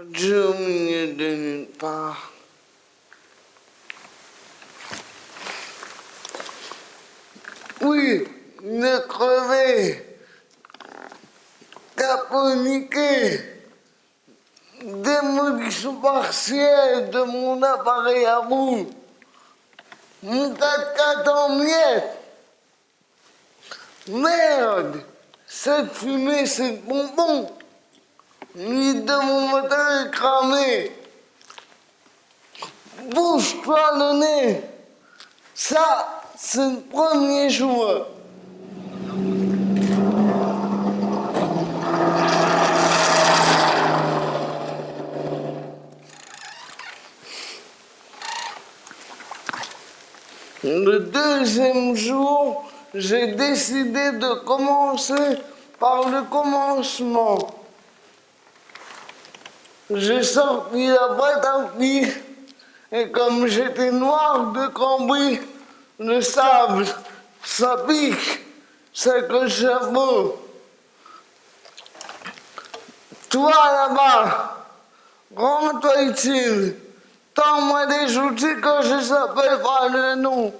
Dieu au milieu de nulle part. Oui, ne crever, caponiquer, démolition partielle de mon appareil à roue, mon 4x4 en miettes. Merde, cette fumée, c'est bonbon. L'huile de mon moteur est cramée. Bouge-toi le nez. Ça, c'est le premier jour. Le deuxième jour, j'ai décidé de commencer par le commencement. J'ai sorti la boîte à outils et comme j'étais noir de cambouis, le sable, ça pique, c'est que le cerveau. Toi là-bas, rends-toi utile, tends-moi des outils que je ne s'appelle pas le nom.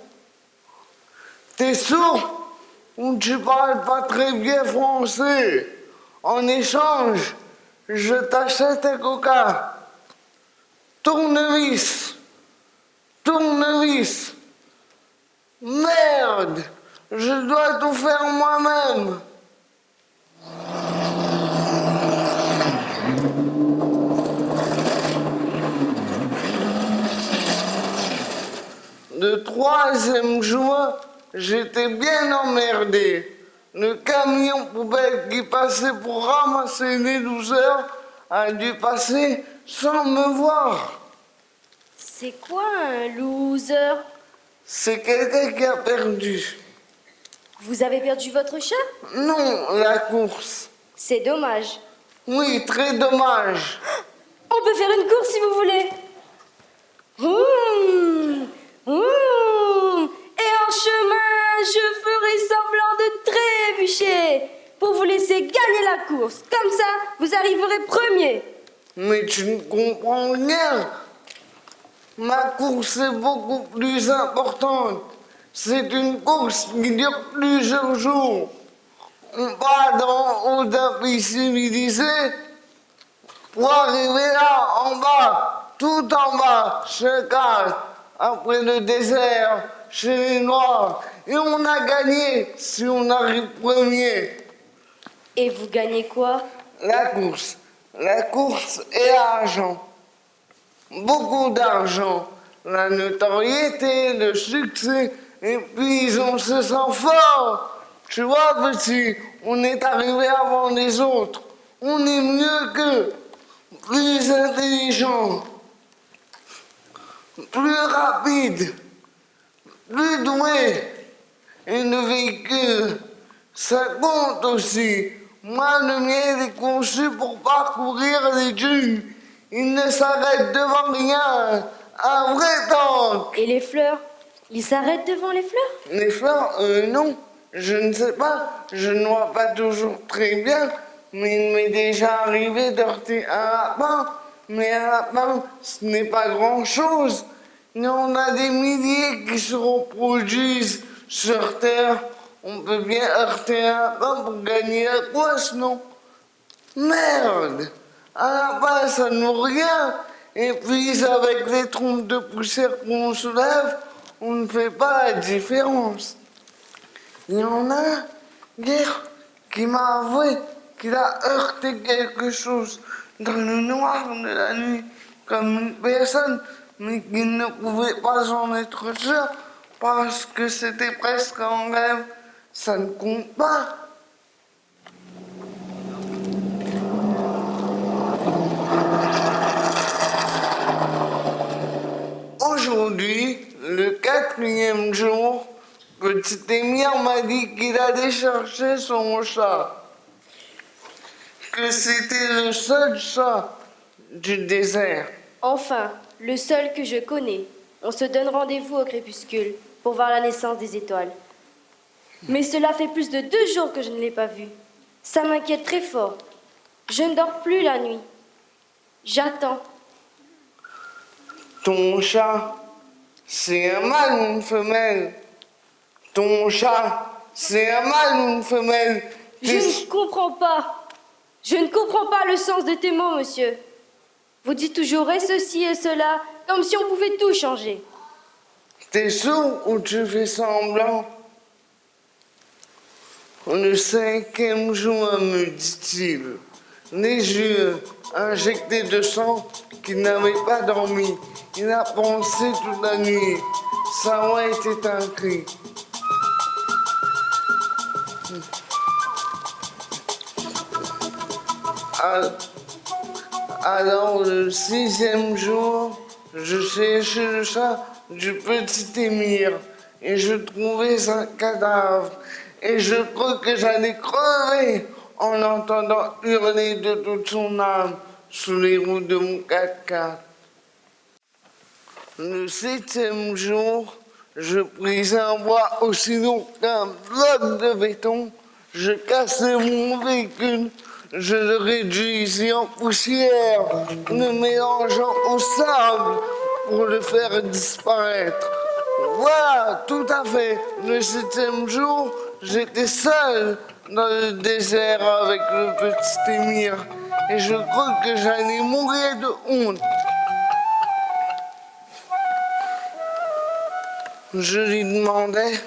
T'es sourd ou tu parles pas très bien français? En échange, je t'achète un coca. Tournevis. Tournevis. Merde, je dois tout faire moi-même. Le 3e juin, j'étais bien emmerdé. Le camion poubelle qui passait pour ramasser les douceurs a dû passer sans me voir. C'est quoi un loser? C'est quelqu'un qui a perdu. Vous avez perdu votre chat? Non, la course. C'est dommage. Oui, très dommage. On peut faire une course si vous voulez. Et en chemin, je ferai semblant de trébucher pour vous laisser gagner la course. Comme ça, vous arriverez premier. Mais tu ne comprends rien. Ma course est beaucoup plus importante. C'est une course qui dure plusieurs jours. On part dans haut d'un pays civilisé pour arriver là, en bas, tout en bas, chez Carte, après le désert, chez les Noirs. Et on a gagné si on arrive premier. Et vous gagnez quoi? La course. La course et l'argent. Beaucoup d'argent. La notoriété, le succès. Et puis on se sent fort. Tu vois, petit, on est arrivé avant les autres. On est mieux qu'eux. Plus intelligent. Plus rapide. Plus doué. Et le véhicule, ça compte aussi. Moi, le mien est conçu pour parcourir les dunes. Il ne s'arrête devant rien. Un vrai tank. Et les fleurs? Ils s'arrêtent devant les fleurs? Les fleurs, non. Je ne sais pas. Je ne vois pas toujours très bien. Mais il m'est déjà arrivé d'heurter un lapin. Mais un lapin, ce n'est pas grand-chose. Il y en a des milliers qui se reproduisent sur Terre. On peut bien heurter un lapin pour gagner la course, non? Merde! Un lapin, ça ne vaut rien. Et puis, avec les trompes de poussière qu'on soulève, on ne fait pas la différence. Il y en a un, hier, qui m'a avoué qu'il a heurté quelque chose dans le noir de la nuit, comme une personne, mais qu'il ne pouvait pas en être sûr parce que c'était presque en rêve. Ça ne compte pas. Aujourd'hui, le 4e jour, petit Émir m'a dit qu'il allait chercher son chat. Que c'était le seul chat du désert. Enfin, le seul que je connais. On se donne rendez-vous au crépuscule pour voir la naissance des étoiles. Mais cela fait plus de 2 jours que je ne l'ai pas vu. Ça m'inquiète très fort. Je ne dors plus la nuit. J'attends. Ton chat, c'est un mâle ou une femelle? Ton chat, c'est un mâle ou une femelle? Je ne comprends pas. Je ne comprends pas le sens de tes mots, monsieur. Vous dites toujours et ceci et cela, comme si on pouvait tout changer. T'es sourd ou tu fais semblant? Le 5e jour, me dit-il, les yeux injectés de sang, qu'il n'avait pas dormi. Il a pensé toute la nuit. Sa voix était un cri. Alors, le 6e jour, je cherchais le chat du petit Émir et je trouvais un cadavre. Et je crois que j'allais crever en entendant hurler de toute son âme sous les roues de mon 4x4. Le 7e jour, je pris un bois aussi long qu'un bloc de béton, je cassais mon véhicule, je le réduisais en poussière, le mélangeant au sable pour le faire disparaître. Voilà, tout à fait. Le 7e jour, j'étais seul dans le désert avec le petit Émir. Et je crois que j'allais mourir de honte. Je lui demandais: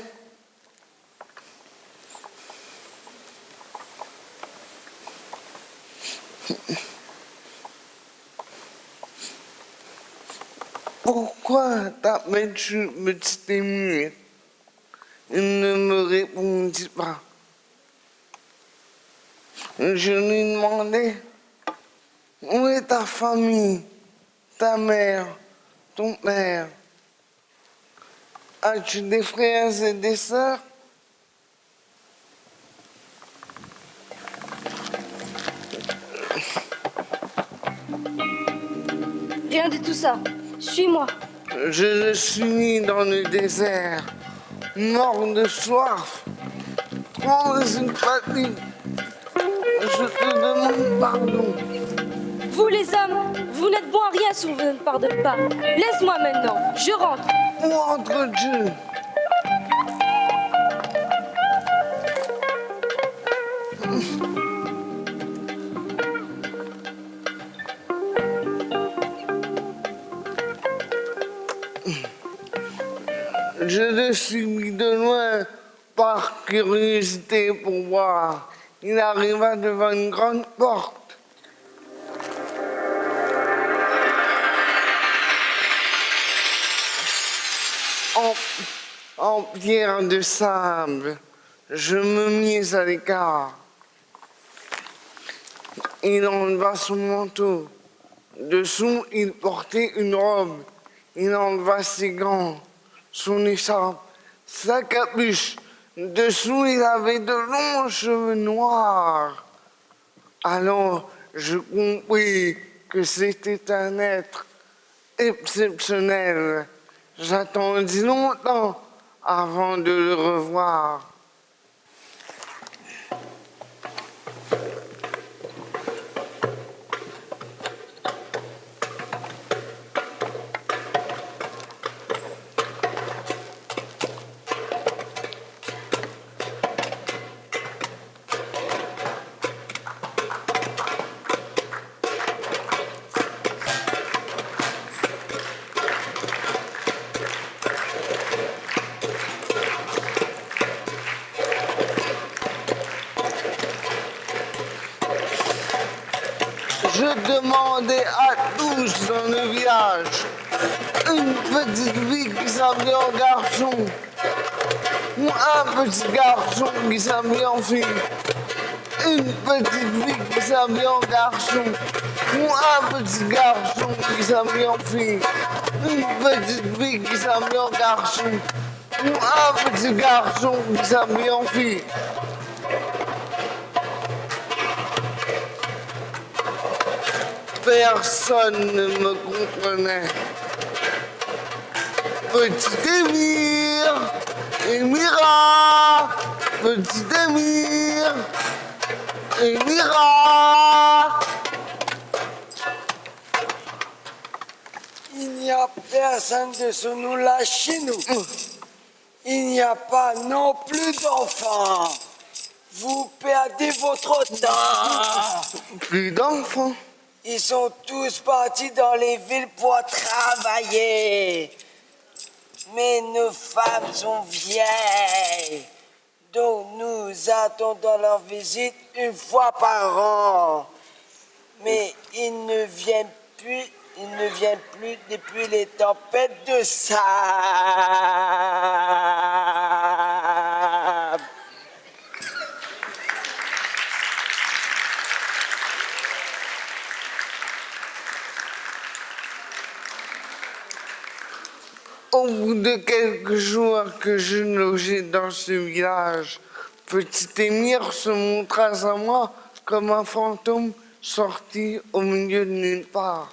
pourquoi t'appelles-tu petit Émir? Il ne me répondit pas. Je lui demandais: où est ta famille, ta mère, ton père? As-tu des frères et des sœurs? Rien de tout ça. Suis-moi. Je suis né dans le désert, mort de soif. Prends une fatigue. Je te demande pardon. Vous les hommes, vous n'êtes bons à rien si vous ne me pardonnez pas. Laisse-moi maintenant, je rentre. Entre Dieu. Je le suivis de loin par curiosité pour voir. Il arriva devant une grande porte. En pierre de sable, je me mis à l'écart. Il enleva son manteau. Dessous, il portait une robe. Il enleva ses gants, son écharpe, sa capuche. Dessous, il avait de longs cheveux noirs. Alors, je compris que c'était un être exceptionnel. J'attendis longtemps avant de le revoir. Je demandais à tous dans le village une petite fille qui s'habille en garçon ou un petit garçon qui s'habille en fille. Une petite fille qui s'habille en garçon ou un petit garçon qui s'habille en fille. Une petite fille qui s'habille en garçon ou un petit garçon qui s'habille en fille. Personne ne me comprenait. Petit Émir, Émira, petit Émir, Émira. Il n'y a personne de ce nom-là chez nous. Il n'y a pas non plus d'enfants. Vous perdez votre temps. Plus d'enfants. Ils sont tous partis dans les villes pour travailler. Mais nos femmes sont vieilles. Donc nous attendons leur visite une fois par an. Mais ils ne viennent plus depuis les tempêtes de sable. Au bout de quelques jours que je logeais dans ce village, petit Émir se montra à moi comme un fantôme sorti au milieu de nulle part.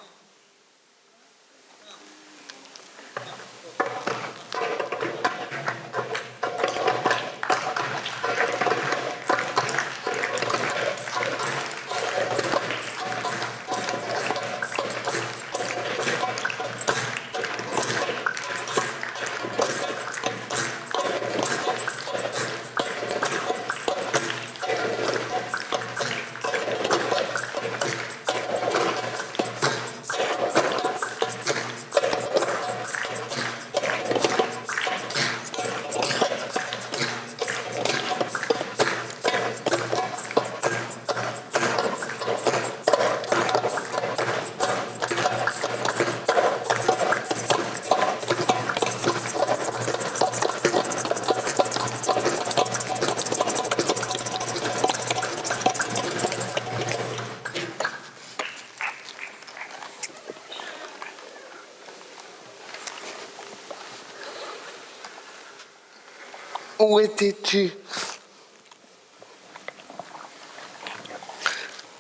Où étais-tu?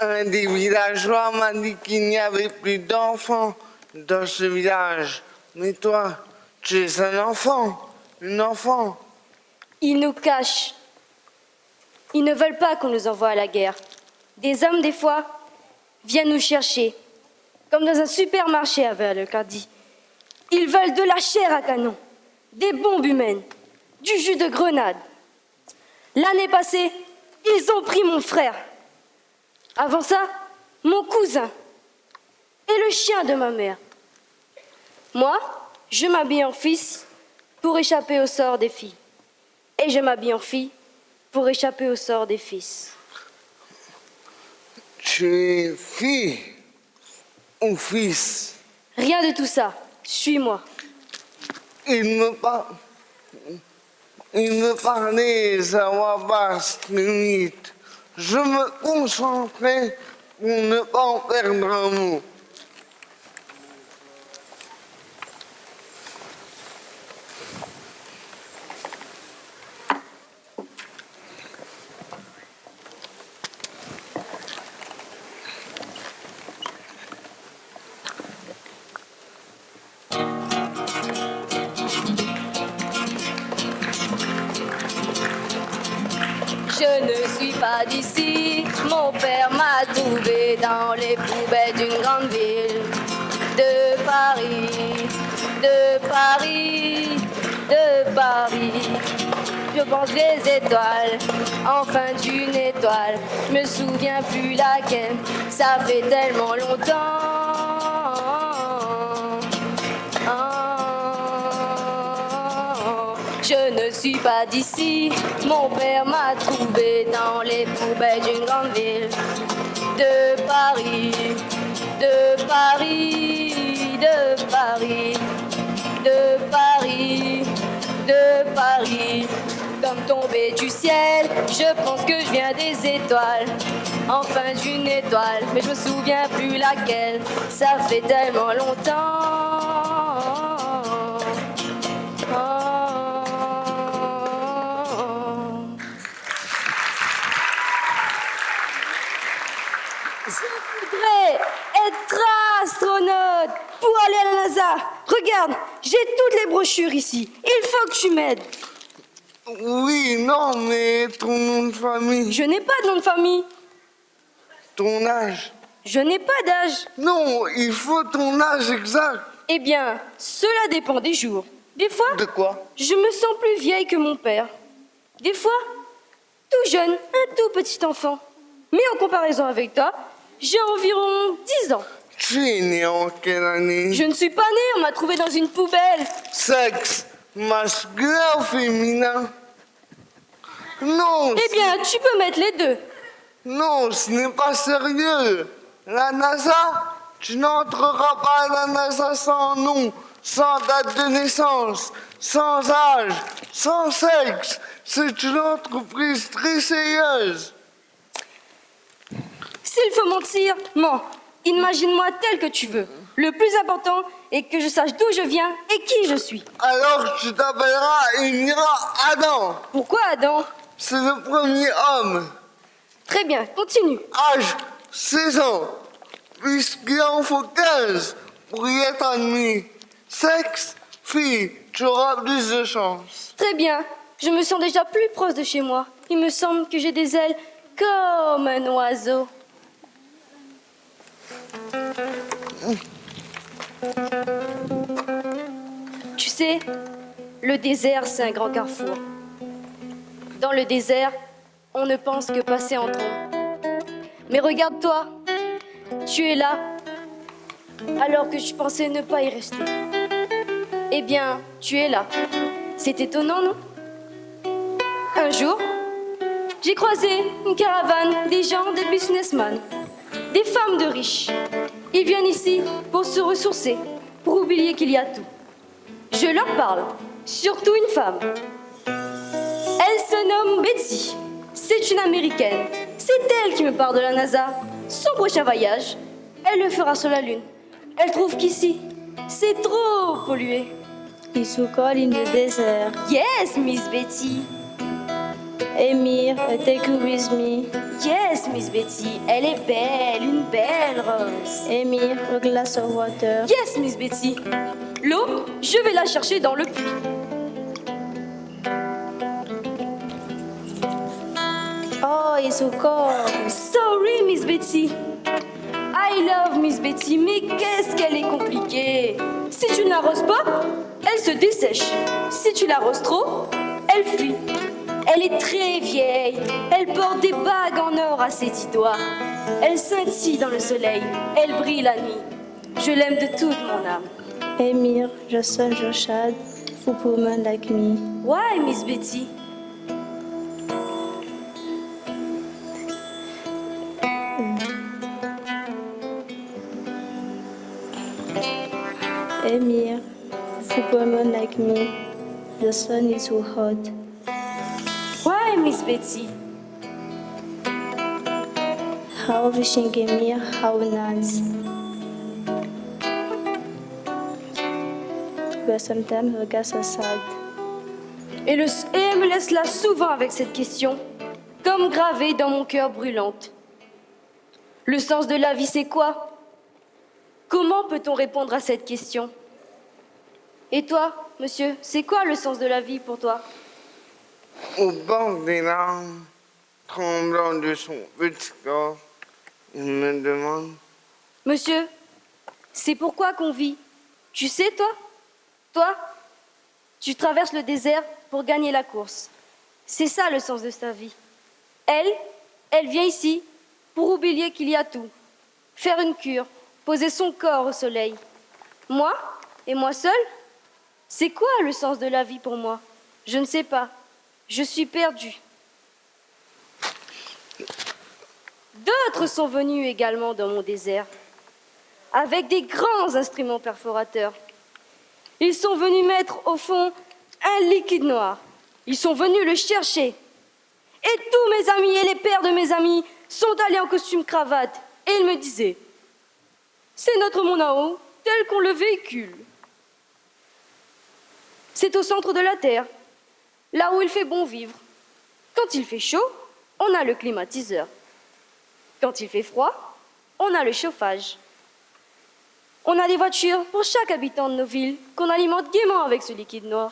Un des villageois m'a dit qu'il n'y avait plus d'enfants dans ce village. Mais toi, tu es un enfant, une enfant. Ils nous cachent. Ils ne veulent pas qu'on nous envoie à la guerre. Des hommes, des fois, viennent nous chercher, comme dans un supermarché avec le caddie. Ils veulent de la chair à canon, des bombes humaines, du jus de grenade. L'année passée, ils ont pris mon frère. Avant ça, mon cousin et le chien de ma mère. Moi, je m'habille en fils pour échapper au sort des filles. Et je m'habille en fille pour échapper au sort des fils. Tu es fille ou fils? Rien de tout ça. Suis-moi. Il me parlait à voix basse, limite. Je me concentrais pour ne pas en perdre un mot. Je ne suis pas d'ici, mon père m'a trouvé dans les poubelles d'une grande ville. De Paris, de Paris, de Paris. Je pense les étoiles, enfin d'une étoile. Je me souviens plus laquelle, ça fait tellement longtemps. Je ne suis pas d'ici, mon père m'a trouvé dans les poubelles d'une grande ville. De Paris, de Paris, de Paris, de Paris, de Paris. Comme tombé du ciel, je pense que je viens des étoiles. Enfin d'une étoile, mais je me souviens plus laquelle. Ça fait tellement longtemps. Je voudrais être astronaute pour aller à la NASA. Regarde, j'ai toutes les brochures ici. Il faut que tu m'aides. Oui, non, mais ton nom de famille, Je n'ai pas de nom de famille. ton âge. Je n'ai pas d'âge. Non, il faut ton âge exact. Eh bien, cela dépend des jours. Des fois, De quoi? je me sens plus vieille que mon père. Des fois, tout jeune, un tout petit enfant. Mais en comparaison avec toi, j'ai environ 10 ans. Tu es né en quelle année? Je ne suis pas née, on m'a trouvée dans une poubelle. Sexe masculin ou féminin? Non, Eh bien, tu peux mettre les deux. non, ce n'est pas sérieux. La NASA, tu n'entreras pas à la NASA sans nom, sans date de naissance, sans âge, sans sexe. C'est une entreprise très sérieuse. S'il faut mentir, mens. Imagine-moi tel que tu veux. Le plus important est que je sache d'où je viens et qui je suis. Alors tu t'appelleras et iras Adam. Pourquoi Adam? C'est le premier homme. Très bien, continue. Âge 16 ans. Puisqu'il en faut 15 pour y être admis. Sexe, fille, tu auras plus de chance. Très bien, je me sens déjà plus proche de chez moi. Il me semble que j'ai des ailes comme un oiseau. Tu sais, le désert, c'est un grand carrefour. Dans le désert, on ne pense que passer en trombe. Mais regarde-toi, tu es là, alors que je pensais ne pas y rester. Eh bien, tu es là. C'est étonnant, non? Un jour, j'ai croisé une caravane, des gens, des businessmen, des femmes de riches. Ils viennent ici pour se ressourcer, pour oublier qu'il y a tout. Je leur parle, surtout une femme. Elle se nomme Betty. C'est une Américaine. C'est elle qui me parle de la NASA. Son prochain voyage, elle le fera sur la Lune. Elle trouve qu'ici, c'est trop pollué. It's so cold in the desert. Yes, Miss Betty. Emir, take you with me. Yes, Miss Betty, elle est belle, une belle rose. Emir, a glass of water. Yes, Miss Betty. L'eau, je vais la chercher dans le puits. Oh, it's so cold. Sorry, Miss Betty. I love Miss Betty, mais qu'est-ce qu'elle est compliquée. Si tu ne l'arroses pas, elle se dessèche. Si tu l'arroses trop, elle fuit. Elle est très vieille. Elle porte des bagues en or à ses 10 doigts. Elle scintille dans le soleil. Elle brille la nuit. Je l'aime de toute mon âme. Emir, just son Joshad, for woman like me. Why, Miss Betty? Emir, for woman like me. The sun is so hot. Why, Miss Betty? How wishing Emir, how nice. But sometimes her gas are sad. Et elle me laisse là souvent avec cette question, comme gravée dans mon cœur brûlante. Le sens de la vie, c'est quoi? Comment peut-on répondre à cette question? Et toi, monsieur, c'est quoi le sens de la vie pour toi? Au bord des larmes, tremblant de son petit corps, il me demande: Monsieur, c'est pourquoi qu'on vit. Tu sais, toi? Toi, tu traverses le désert pour gagner la course. C'est ça le sens de sa vie. Elle vient ici pour oublier qu'il y a tout. Faire une cure, poser son corps au soleil. Moi, et moi seule? C'est quoi le sens de la vie pour moi? Je ne sais pas. Je suis perdue. D'autres sont venus également dans mon désert, avec des grands instruments perforateurs. Ils sont venus mettre au fond un liquide noir. Ils sont venus le chercher. Et tous mes amis et les pères de mes amis sont allés en costume cravate. Et ils me disaient: c'est notre monde en haut, tel qu'on le véhicule. C'est au centre de la terre, là où il fait bon vivre. Quand il fait chaud, on a le climatiseur. Quand il fait froid, on a le chauffage. On a des voitures pour chaque habitant de nos villes qu'on alimente gaiement avec ce liquide noir.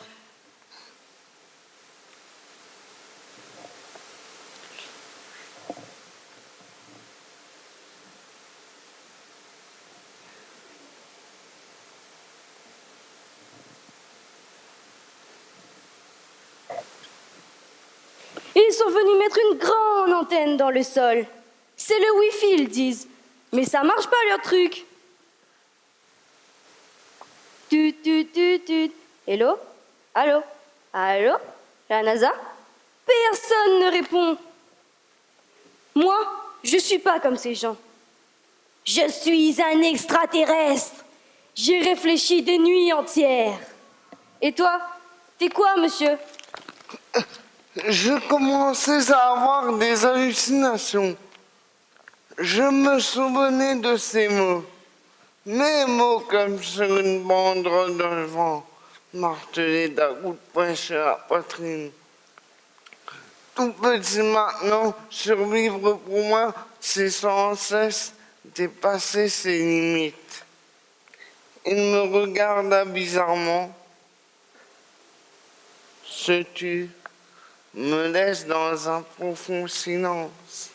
Ils sont venus mettre une grande antenne dans le sol. C'est le Wi-Fi, ils disent. Mais ça marche pas, leur truc. Tut, tut, tut, tut. Hello? Allô? Allô? La NASA? Personne ne répond. Moi, je suis pas comme ces gens. Je suis un extraterrestre. J'ai réfléchi des nuits entières. Et toi, t'es quoi, monsieur? Je commençais à avoir des hallucinations. Je me souvenais de ces mots. Mes mots comme sur une banderole dans le vent, martelés d'un coup de poing sur la poitrine. Tout petit maintenant, survivre pour moi, c'est sans cesse dépasser ses limites. Il me regarda bizarrement, se tut, me laisse dans un profond silence.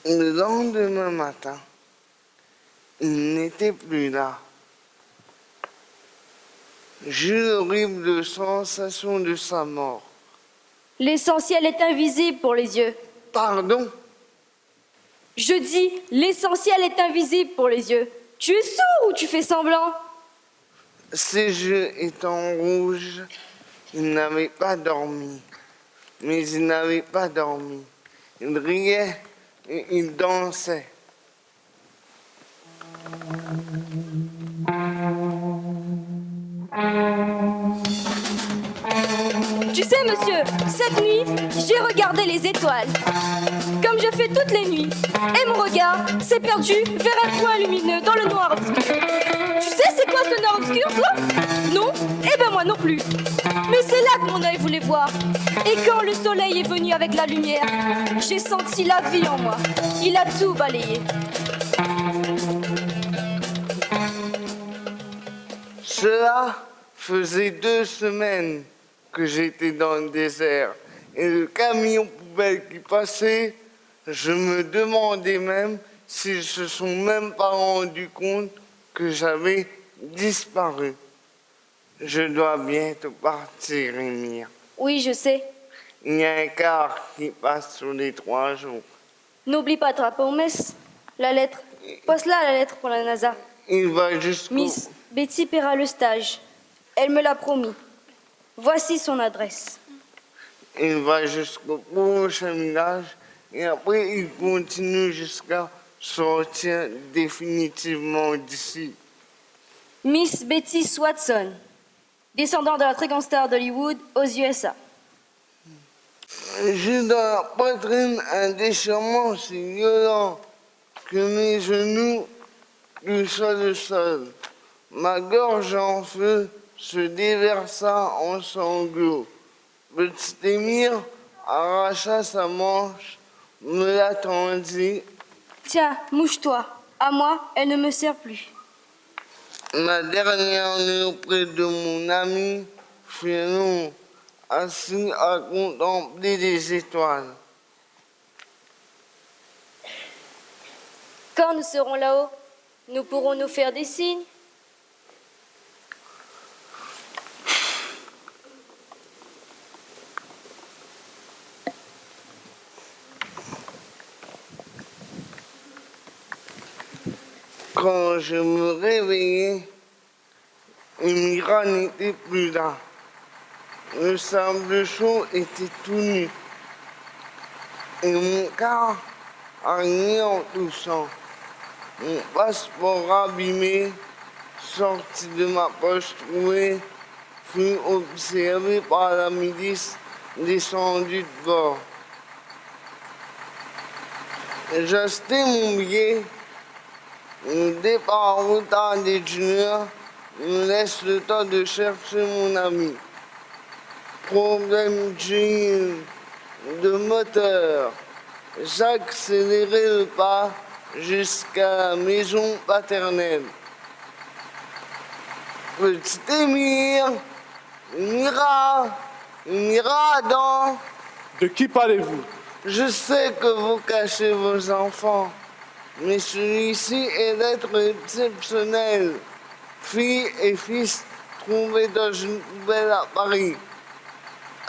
Le lendemain matin, il n'était plus là. J'eus l'horrible sensation de sa mort. L'essentiel est invisible pour les yeux. Pardon? Je dis, l'essentiel est invisible pour les yeux. Tu es sourd ou tu fais semblant? Ses yeux étant rouges, il n'avait pas dormi. Mais il n'avait pas dormi. Il riait et il dansait. regarder les étoiles, comme je fais toutes les nuits. Et mon regard s'est perdu vers un point lumineux dans le noir obscur. Tu sais c'est quoi ce noir obscur, toi? Non? Eh ben moi non plus. Mais c'est là que mon œil voulait voir. Et quand le soleil est venu avec la lumière, j'ai senti la vie en moi. Il a tout balayé. Cela faisait 2 semaines que j'étais dans le désert. Et le camion poubelle qui passait, je me demandais même s'ils se sont même pas rendus compte que j'avais disparu. Je dois bientôt partir, Émir. Oui, je sais. Il y a un car qui passe sur les 3 jours. N'oublie pas ta promesse. La lettre. Passe-la la lettre pour la NASA. Il va jusqu'au... Miss Betty paiera le stage. Elle me l'a promis. Voici son adresse. Il va jusqu'au prochain village et après il continue jusqu'à sortir définitivement d'ici. Miss Betty Swatson, descendant de la très grande star d'Hollywood aux USA. J'ai dans la poitrine un déchirement si violent que mes genoux touchent le sol. Ma gorge en feu se déversa en sanglots. Petit Émir arracha sa manche, me la tendit. Tiens, mouche-toi. À moi, elle ne me sert plus. Ma dernière nuit auprès de mon ami fut longue, assis à contempler les étoiles. Quand nous serons là-haut, nous pourrons nous faire des signes. Quand je me réveillai, Émira n'était plus là. Le sable chaud était tout nu. Et mon corps arrivait en toussant. Mon passeport abîmé, sorti de ma poche trouée, fut observé par la milice descendue de bord. J'achetai mon billet. Le départ retardé d'une heure me laisse le temps de chercher mon ami. Problème de moteur. J'accélérai le pas jusqu'à la maison paternelle. Petit Émir, Émira, Adam. De qui parlez-vous? Je sais que vous cachez vos enfants, mais celui-ci est d'être exceptionnel. Fille et fils trouvés dans une poubelle à Paris.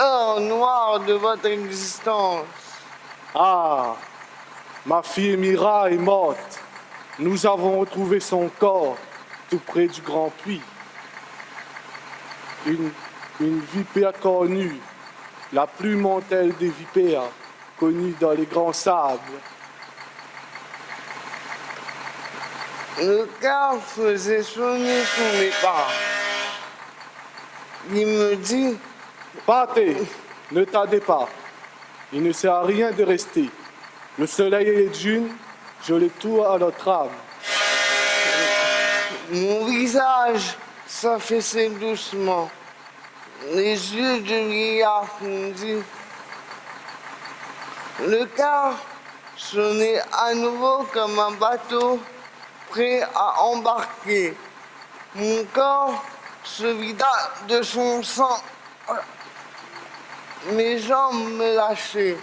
Heure noire de votre existence. Ah, ma fille Mira est morte. Nous avons retrouvé son corps tout près du Grand Puits. Une vipère cornue, la plus mortelle des vipères, connue dans les grands sables. Le car faisait sonner sous mes pas. Il me dit, Partez, ne tardez pas. Il ne sert à rien de rester. Le soleil et les dunes, je les tout à notre âme. mon visage s'affaissait doucement. Les yeux du vieillard fondis. Le car sonnait à nouveau comme un bateau prêt à embarquer. Mon corps se vida de son sang. Mes jambes me lâchaient.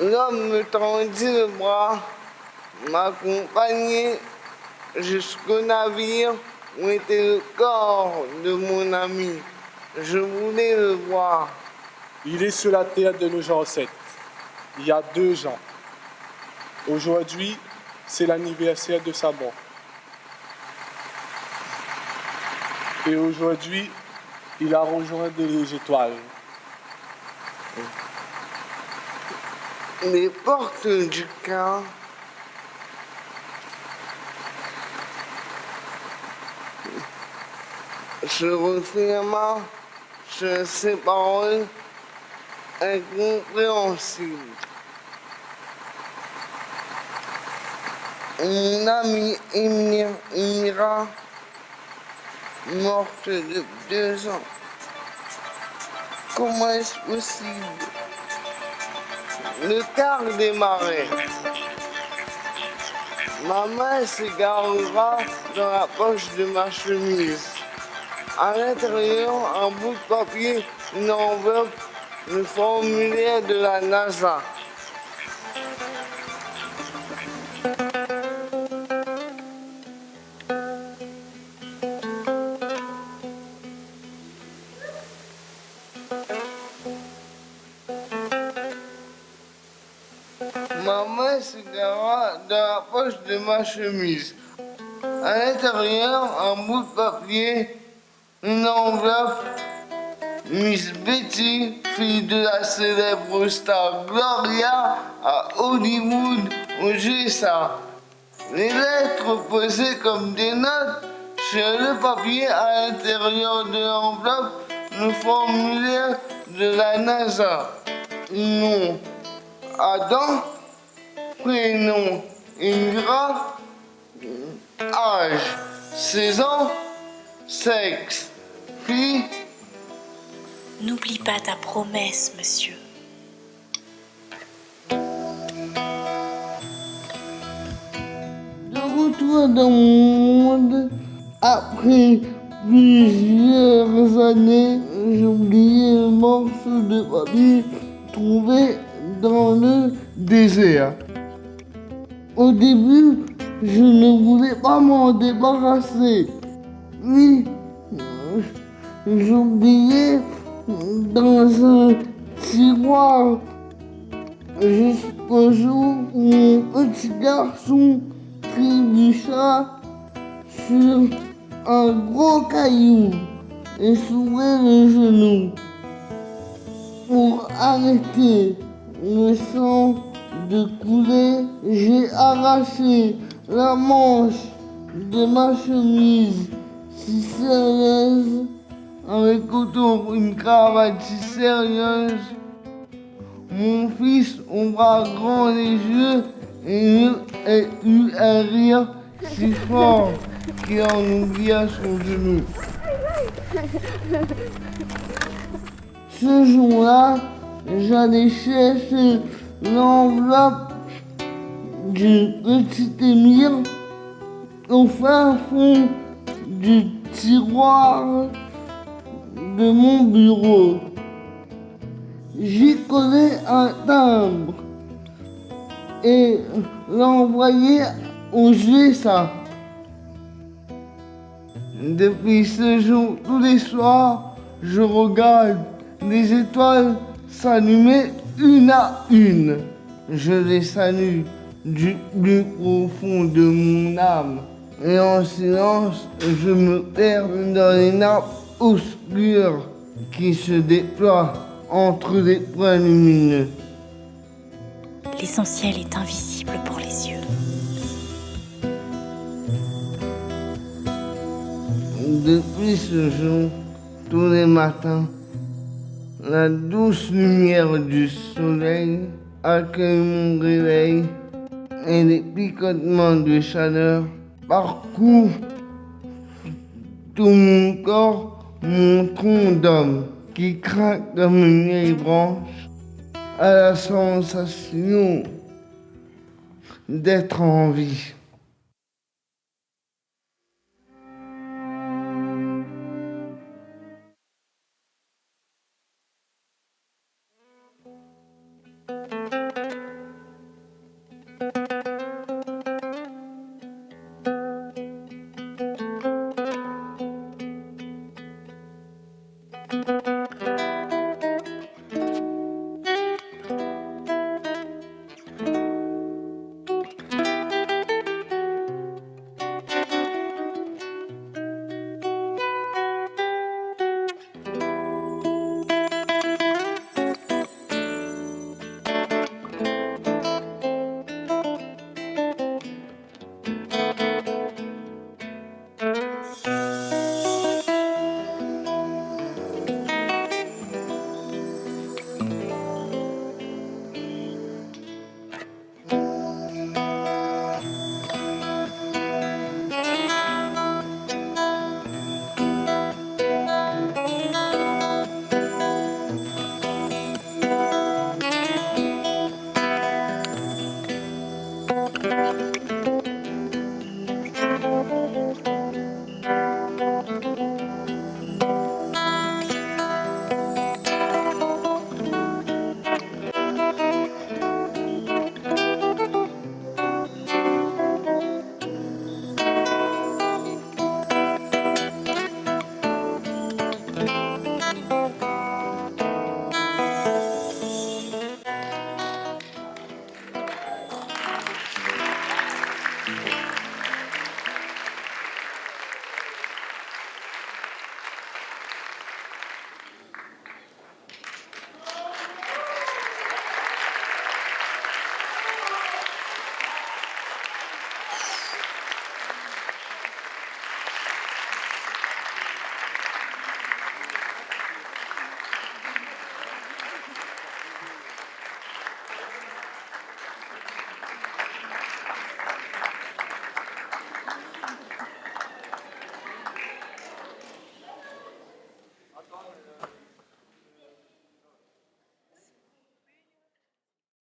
L'homme me tendit le bras, m'accompagnait jusqu'au navire où était le corps de mon ami. Je voulais le voir. Il est sur la terre de nos ancêtres, il y a 2 ans. Aujourd'hui, c'est l'anniversaire de sa mort. Et aujourd'hui, il a rejoint les étoiles. Les portes du car Je referma sur ces paroles incompréhensibles. Mon ami Emira, morte depuis 2 ans. Comment est-ce possible? Le quart des marais. Ma main s'égarera dans la poche de ma chemise. À l'intérieur, un bout de papier, une enveloppe, le formulaire de la NASA. Ma main s'égara dans la poche de ma chemise. À l'intérieur, un bout de papier, une enveloppe. Miss Betty, fille de la célèbre star Gloria à Hollywood, aux USA. Les lettres posées comme des notes sur le papier à l'intérieur de l'enveloppe, le formulaire de la NASA. Nom Adam, prénom Indra, âge 16 ans, sexe fille. N'oublie pas ta promesse, monsieur. De retour dans mon monde, après plusieurs années, j'ai oublié le morceau de papier trouvé dans le désert. Au début, je ne voulais pas m'en débarrasser. Oui, j'ai oublié dans un tiroir jusqu'au jour où mon petit garçon trébucha sur un gros caillou et soulevait le genou. Pour arrêter le sang de couler, j'ai arraché la manche de ma chemise si sérieuse, avec autour une cravate si sérieuse. Mon fils au bras grand les yeux et eut un rire si fort qu'il en oublia son genou. Ce jour-là, j'allais chercher l'enveloppe du petit Émir au fin fond du tiroir de mon bureau. J'y collais un timbre et l'envoyais aux USA. Depuis ce jour, tous les soirs, je regarde les étoiles s'allumer une à une. Je les salue du plus profond de mon âme. Et en silence, je me perds dans les nappes obscures qui se déploient entre les points lumineux. L'essentiel est invisible pour les yeux. Depuis ce jour, tous les matins, la douce lumière du soleil accueille mon réveil et les picotements de chaleur parcourent tout mon corps, mon tronc d'homme qui craque comme une vieille branche à la sensation d'être en vie.